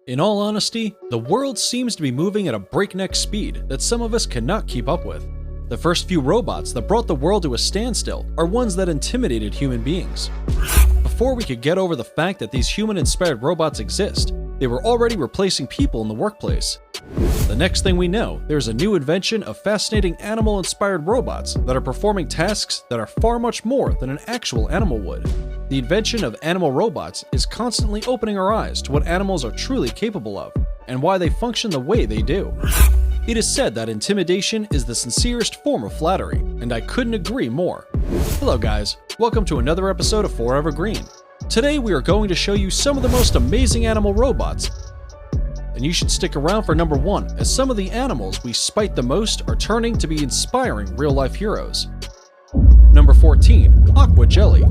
In all honesty, the world seems to be moving at a breakneck speed that some of us cannot keep up with. The first few robots that brought the world to a standstill are ones that intimidated human beings. Before we could get over the fact that these human-inspired robots exist, they were already replacing people in the workplace. The next thing we know, there's a new invention of fascinating animal-inspired robots that are performing tasks that are far much more than an actual animal would. The invention of animal robots is constantly opening our eyes to what animals are truly capable of, and why they function the way they do. It is said that intimidation is the sincerest form of flattery, and I couldn't agree more. Hello guys, welcome to another episode of Forever Green. Today we are going to show you some of the most amazing animal robots, and you should stick around for number 1, as some of the animals we spite the most are turning to be inspiring real-life heroes. Number 14. Aqua Jelly.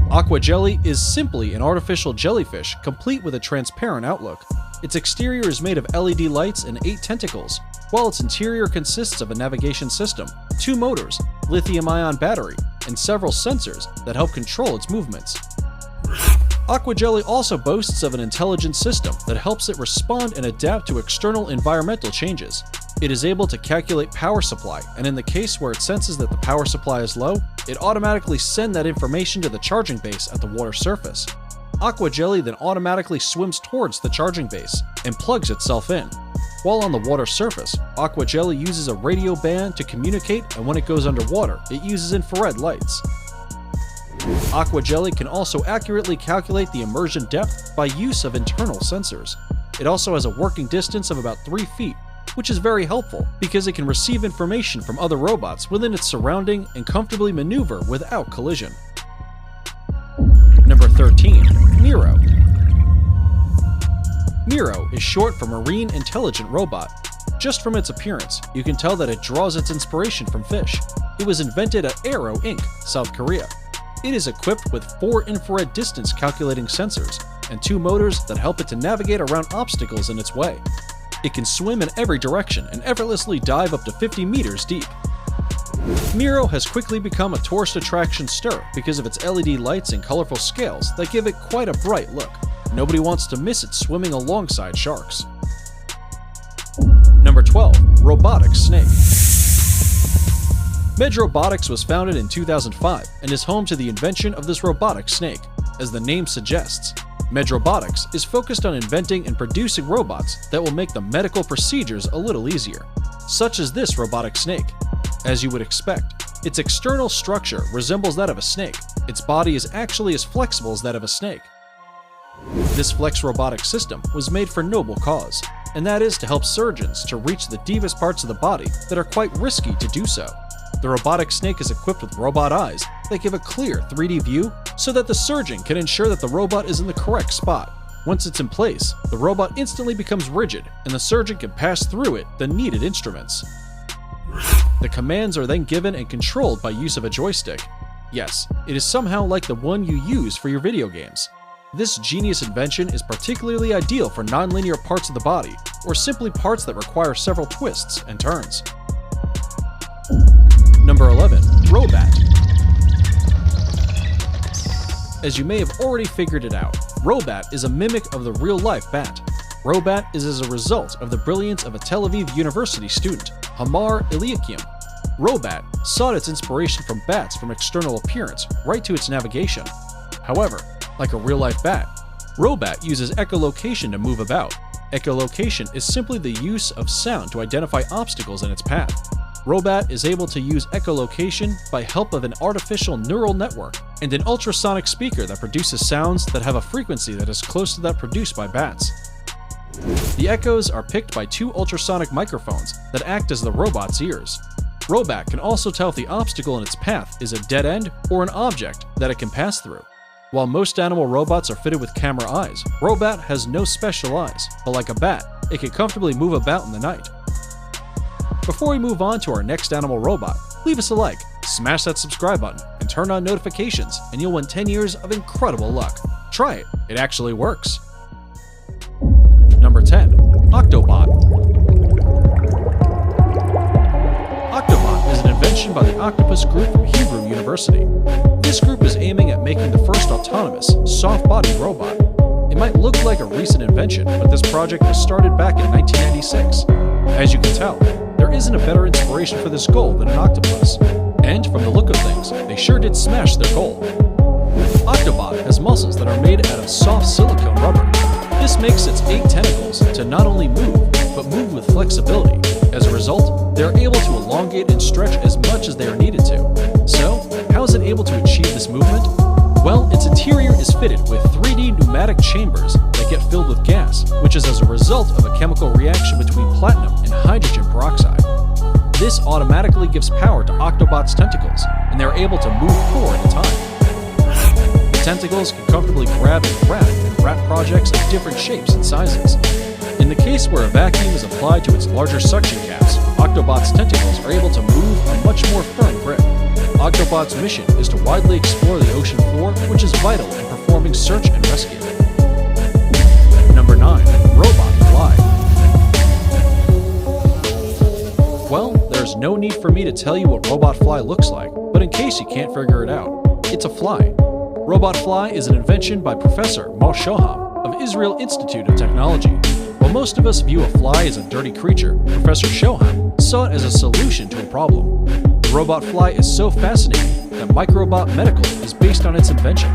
Aqua Jelly is simply an artificial jellyfish complete with a transparent outlook. Its exterior is made of LED lights and 8 tentacles, while its interior consists of a navigation system, 2 motors, lithium-ion battery, and several sensors that help control its movements. Aqua Jelly also boasts of an intelligent system that helps it respond and adapt to external environmental changes. It is able to calculate power supply, and in the case where it senses that the power supply is low, it automatically sends that information to the charging base at the water surface. Aqua Jelly then automatically swims towards the charging base and plugs itself in. While on the water surface, Aqua Jelly uses a radio band to communicate, and when it goes underwater, it uses infrared lights. Aqua Jelly can also accurately calculate the immersion depth by use of internal sensors. It also has a working distance of about 3 feet, which is very helpful because it can receive information from other robots within its surrounding and comfortably maneuver without collision. Number 13. Miro. Miro is short for Marine Intelligent Robot. Just from its appearance, you can tell that it draws its inspiration from fish. It was invented at Aero Inc., South Korea. It is equipped with 4 infrared distance calculating sensors and 2 motors that help it to navigate around obstacles in its way. It can swim in every direction and effortlessly dive up to 50 meters deep. Miro has quickly become a tourist attraction stir because of its LED lights and colorful scales that give it quite a bright look. Nobody wants to miss it swimming alongside sharks. Number 12. Robotic Snake. Robotics was founded in 2005 and is home to the invention of this robotic snake. As the name suggests, Robotics is focused on inventing and producing robots that will make the medical procedures a little easier, such as this robotic snake. As you would expect, its external structure resembles that of a snake. Its body is actually as flexible as that of a snake. This flex robotic system was made for noble cause, and that is to help surgeons to reach the deepest parts of the body that are quite risky to do so. The robotic snake is equipped with robot eyes that give a clear 3D view so that the surgeon can ensure that the robot is in the correct spot. Once it's in place, the robot instantly becomes rigid and the surgeon can pass through it the needed instruments. The commands are then given and controlled by use of a joystick. Yes, it is somehow like the one you use for your video games. This genius invention is particularly ideal for non-linear parts of the body, or simply parts that require several twists and turns. Number 11. Robat. As you may have already figured it out, Robat is a mimic of the real-life bat. Robat is as a result of the brilliance of a Tel Aviv University student, Hamar Eliakim. Robat sought its inspiration from bats from external appearance right to its navigation. However, like a real-life bat, Robat uses echolocation to move about. Echolocation is simply the use of sound to identify obstacles in its path. Robat is able to use echolocation by help of an artificial neural network and an ultrasonic speaker that produces sounds that have a frequency that is close to that produced by bats. The echoes are picked by 2 ultrasonic microphones that act as the robot's ears. Robat can also tell if the obstacle in its path is a dead end or an object that it can pass through. While most animal robots are fitted with camera eyes, Robat has no special eyes, but like a bat, it can comfortably move about in the night. Before we move on to our next animal robot, leave us a like, smash that subscribe button, and turn on notifications, and you'll win 10 years of incredible luck. Try it, it actually works. Number 10. Octobot. Octobot is an invention by the Octopus Group from Hebrew University. This group is aiming at making the first autonomous, soft-bodied robot. It might look like a recent invention, but this project was started back in 1996. As you can tell, there isn't a better inspiration for this goal than an octopus. And from the look of things, they sure did smash their goal. Octobot has muscles that are made out of soft silicone rubber. This makes its 8 tentacles to not only move, but move with flexibility. As a result, they are able to elongate and stretch as much as they are needed to. So, how is it able to achieve this movement? Well, its interior is fitted with 3D pneumatic chambers that get filled with gas, which is as a result of a chemical reaction between platinum and hydrogen peroxide. This automatically gives power to Octobot's tentacles, and they are able to move 4 at a time. The tentacles can comfortably grab and wrap projects of different shapes and sizes. In the case where a vacuum is applied to its larger suction caps, Octobot's tentacles are able to move a much more firm grip. Octobot's mission is to widely explore the ocean floor, which is vital in performing search and rescue. Number 9. Robot Fly. Well, there's no need for me to tell you what Robot Fly looks like, but in case you can't figure it out, it's a fly. Robot Fly is an invention by Professor Moshe Shoham of Israel Institute of Technology. While most of us view a fly as a dirty creature, Professor Shoham saw it as a solution to a problem. The robot fly is so fascinating that Microbot Medical is based on its invention.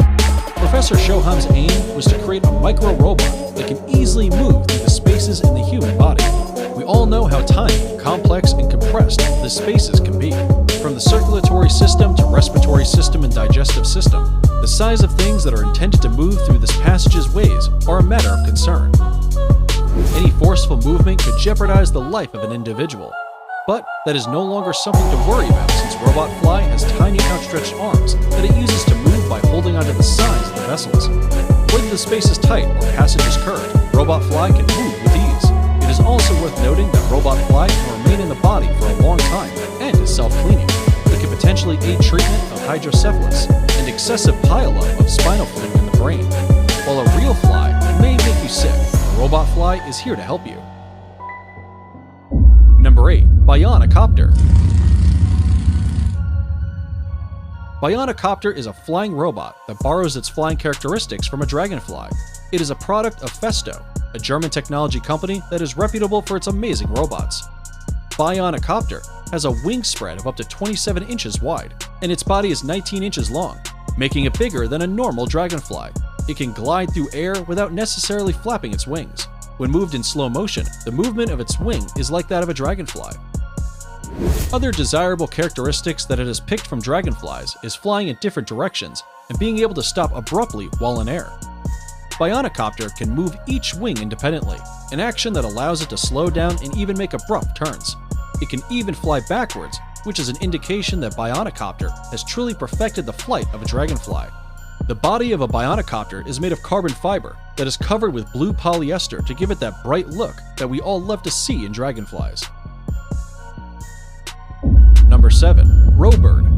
Professor Shoham's aim was to create a micro-robot that can easily move through the spaces in the human body. We all know how tiny, complex, and compressed the spaces can be. From the circulatory system to respiratory system and digestive system, the size of things that are intended to move through this passage's ways are a matter of concern. Any forceful movement could jeopardize the life of an individual. But that is no longer something to worry about since Robot Fly has tiny outstretched arms that it uses to move by holding onto the sides of the vessels. Whether the space is tight or passage is curved, Robot Fly can move with ease. It is also worth noting that Robot Fly can remain in the body for a long time and is self-cleaning. It can potentially aid treatment of hydrocephalus and excessive pileup of spinal fluid in the brain. While a real fly may make you sick, a Robot Fly is here to help you. Number 8. Bionicopter. Bionicopter is a flying robot that borrows its flying characteristics from a dragonfly. It is a product of Festo, a German technology company that is reputable for its amazing robots. Bionicopter has a wing spread of up to 27 inches wide, and its body is 19 inches long, making it bigger than a normal dragonfly. It can glide through air without necessarily flapping its wings. When moved in slow motion, the movement of its wing is like that of a dragonfly. Other desirable characteristics that it has picked from dragonflies is flying in different directions and being able to stop abruptly while in air. Bionicopter can move each wing independently, an action that allows it to slow down and even make abrupt turns. It can even fly backwards, which is an indication that Bionicopter has truly perfected the flight of a dragonfly. The body of a Bionicopter is made of carbon fiber that is covered with blue polyester to give it that bright look that we all love to see in dragonflies. Number 7. Robird.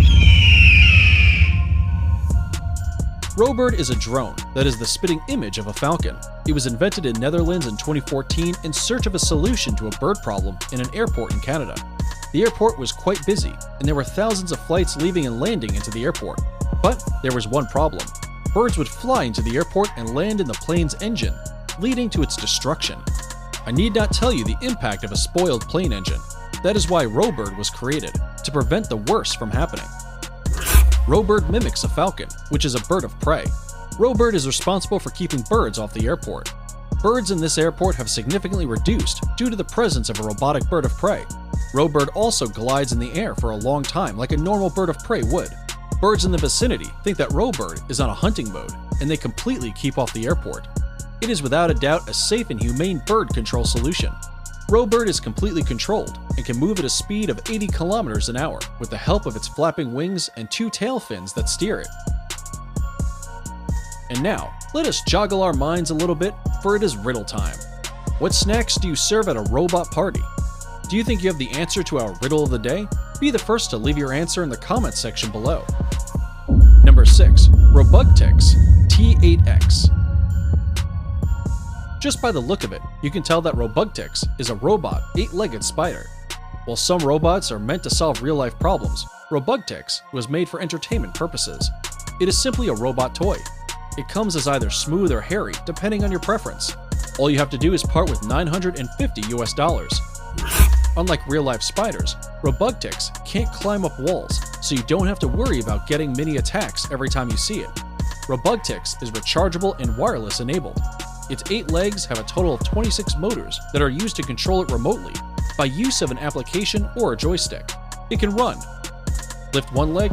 Robird is a drone that is the spitting image of a falcon. It was invented in Netherlands in 2014 in search of a solution to a bird problem in an airport in Canada. The airport was quite busy, and there were thousands of flights leaving and landing into the airport. But there was one problem. Birds would fly into the airport and land in the plane's engine, leading to its destruction. I need not tell you the impact of a spoiled plane engine. That is why Robird was created, to prevent the worst from happening. Robird mimics a falcon, which is a bird of prey. Robird is responsible for keeping birds off the airport. Birds in this airport have significantly reduced due to the presence of a robotic bird of prey. Robird also glides in the air for a long time like a normal bird of prey would. Birds in the vicinity think that Robird is on a hunting mode, and they completely keep off the airport. It is without a doubt a safe and humane bird control solution. Robird is completely controlled and can move at a speed of 80 kilometers an hour with the help of its flapping wings and 2 tail fins that steer it. And now, let us joggle our minds a little bit, for it is riddle time. What snacks do you serve at a robot party? Do you think you have the answer to our riddle of the day? Be the first to leave your answer in the comments section below. Number 6. Robugtix T8X. Just by the look of it, you can tell that Robugtix is a robot 8-legged spider. While some robots are meant to solve real-life problems, Robugtix was made for entertainment purposes. It is simply a robot toy. It comes as either smooth or hairy, depending on your preference. All you have to do is part with $950 US. Unlike real-life spiders, Robugtix can't climb up walls, so you don't have to worry about getting mini attacks every time you see it. Robugtix is rechargeable and wireless enabled. Its 8 legs have a total of 26 motors that are used to control it remotely by use of an application or a joystick. It can run, lift one leg,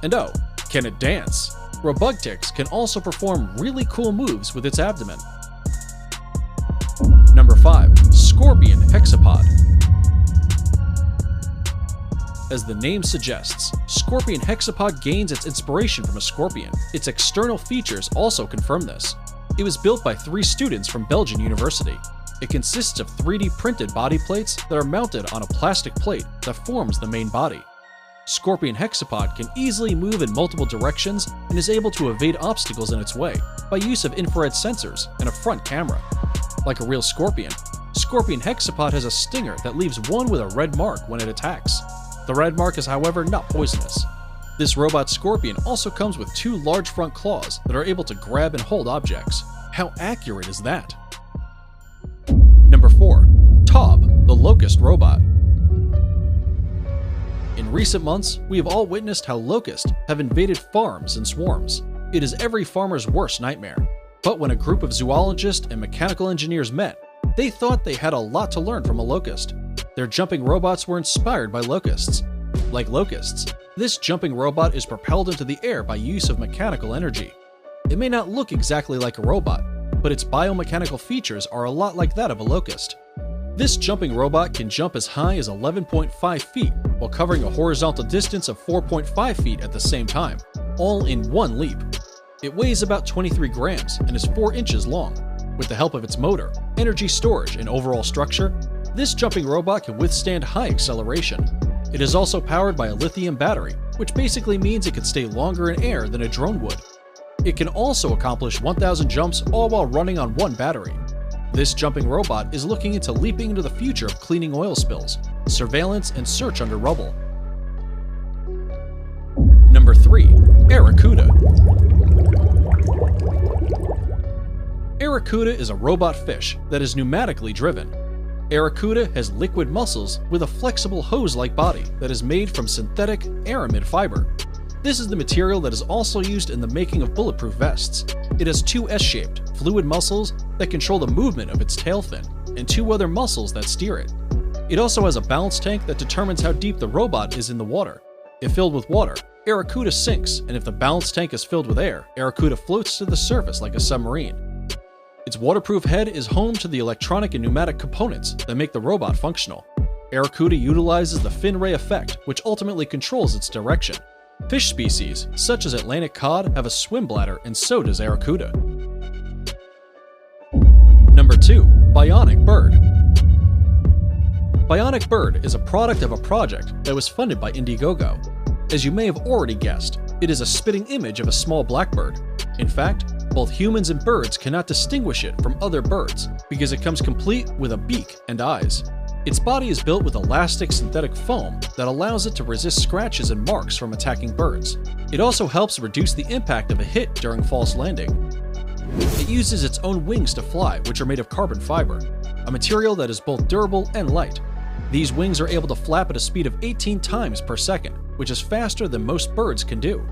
and oh, can it dance? Robugtix can also perform really cool moves with its abdomen. Number 5. Scorpion Hexapod. As the name suggests, Scorpion Hexapod gains its inspiration from a scorpion. Its external features also confirm this. It was built by 3 students from Belgian University. It consists of 3D printed body plates that are mounted on a plastic plate that forms the main body. Scorpion Hexapod can easily move in multiple directions and is able to evade obstacles in its way by use of infrared sensors and a front camera. Like a real scorpion, Scorpion Hexapod has a stinger that leaves one with a red mark when it attacks. The red mark is, however, not poisonous. This robot scorpion also comes with 2 large front claws that are able to grab and hold objects. How accurate is that? Number 4. Tob, the Locust robot. In recent months, we have all witnessed how locusts have invaded farms in swarms. It is every farmer's worst nightmare. But when a group of zoologists and mechanical engineers met, they thought they had a lot to learn from a locust. Their jumping robots were inspired by locusts. Like locusts, this jumping robot is propelled into the air by use of mechanical energy. It may not look exactly like a robot, but its biomechanical features are a lot like that of a locust. This jumping robot can jump as high as 11.5 feet while covering a horizontal distance of 4.5 feet at the same time, all in one leap. It weighs about 23 grams and is 4 inches long. With the help of its motor, energy storage, and overall structure, this jumping robot can withstand high acceleration. It is also powered by a lithium battery, which basically means it can stay longer in air than a drone would. It can also accomplish 1,000 jumps all while running on one battery. This jumping robot is looking into leaping into the future of cleaning oil spills, surveillance, and search under rubble. Number 3. Barracuda. Barracuda is a robot fish that is pneumatically driven. Barracuda has liquid muscles with a flexible hose-like body that is made from synthetic aramid fiber. This is the material that is also used in the making of bulletproof vests. It has 2 S-shaped, fluid muscles that control the movement of its tail fin, and 2 other muscles that steer it. It also has a balance tank that determines how deep the robot is in the water. If filled with water, Barracuda sinks, and if the balance tank is filled with air, Barracuda floats to the surface like a submarine. Its waterproof head is home to the electronic and pneumatic components that make the robot functional. Barracuda utilizes the fin ray effect, which ultimately controls its direction. Fish species, such as Atlantic cod, have a swim bladder, and so does Barracuda. Number 2. Bionic Bird. Bionic Bird is a product of a project that was funded by Indiegogo. As you may have already guessed, it is a spitting image of a small blackbird. In fact, both humans and birds cannot distinguish it from other birds because it comes complete with a beak and eyes. Its body is built with elastic synthetic foam that allows it to resist scratches and marks from attacking birds. It also helps reduce the impact of a hit during false landing. It uses its own wings to fly, which are made of carbon fiber, a material that is both durable and light. These wings are able to flap at a speed of 18 times per second, which is faster than most birds can do.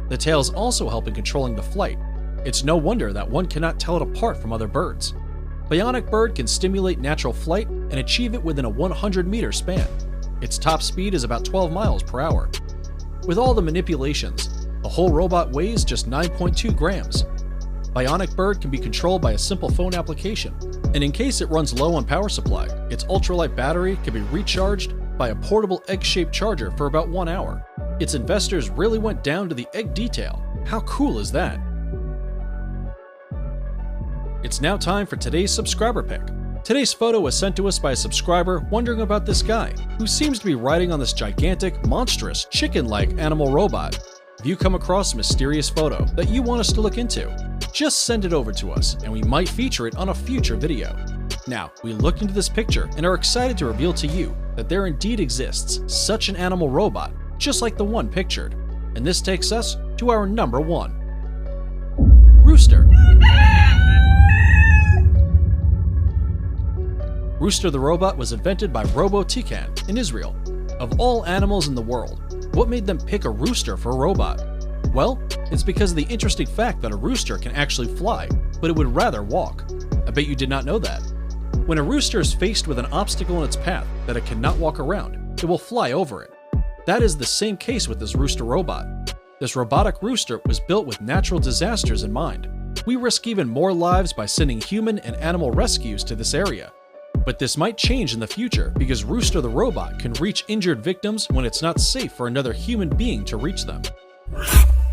The tails also help in controlling the flight. It's no wonder that one cannot tell it apart from other birds. Bionic Bird can stimulate natural flight and achieve it within a 100-meter span. Its top speed is about 12 miles per hour. With all the manipulations, the whole robot weighs just 9.2 grams. Bionic Bird can be controlled by a simple phone application, and in case it runs low on power supply, its ultralight battery can be recharged by a portable egg-shaped charger for about 1 hour. Its investors really went down to the egg detail. How cool is that? It's now time for today's subscriber pick. Today's photo was sent to us by a subscriber wondering about this guy, who seems to be riding on this gigantic, monstrous, chicken-like animal robot. If you come across a mysterious photo that you want us to look into, just send it over to us and we might feature it on a future video. Now, we looked into this picture and are excited to reveal to you that there indeed exists such an animal robot, just like the one pictured. And this takes us to our number 1. Rooster. Rooster the robot was invented by Robotic in Israel. Of all animals in the world, what made them pick a rooster for a robot? Well, it's because of the interesting fact that a rooster can actually fly, but it would rather walk. I bet you did not know that. When a rooster is faced with an obstacle in its path that it cannot walk around, it will fly over it. That is the same case with this rooster robot. This robotic rooster was built with natural disasters in mind. We risk even more lives by sending human and animal rescues to this area. But this might change in the future because Rooster the robot can reach injured victims when it's not safe for another human being to reach them.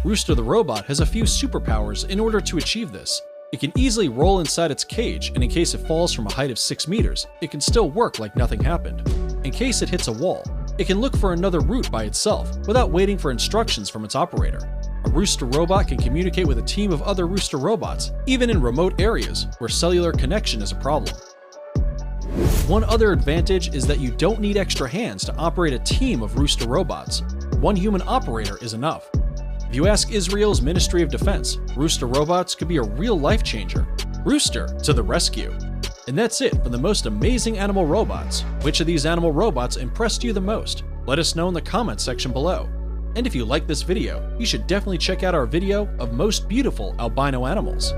Rooster the robot has a few superpowers in order to achieve this. It can easily roll inside its cage, and in case it falls from a height of 6 meters, it can still work like nothing happened. In case it hits a wall, it can look for another route by itself without waiting for instructions from its operator. A Rooster robot can communicate with a team of other Rooster robots, even in remote areas where cellular connection is a problem. One other advantage is that you don't need extra hands to operate a team of Rooster robots. One human operator is enough. If you ask Israel's Ministry of Defense, Rooster robots could be a real life changer. Rooster to the rescue. And that's it for the most amazing animal robots. Which of these animal robots impressed you the most? Let us know in the comments section below. And if you like this video, you should definitely check out our video of most beautiful albino animals.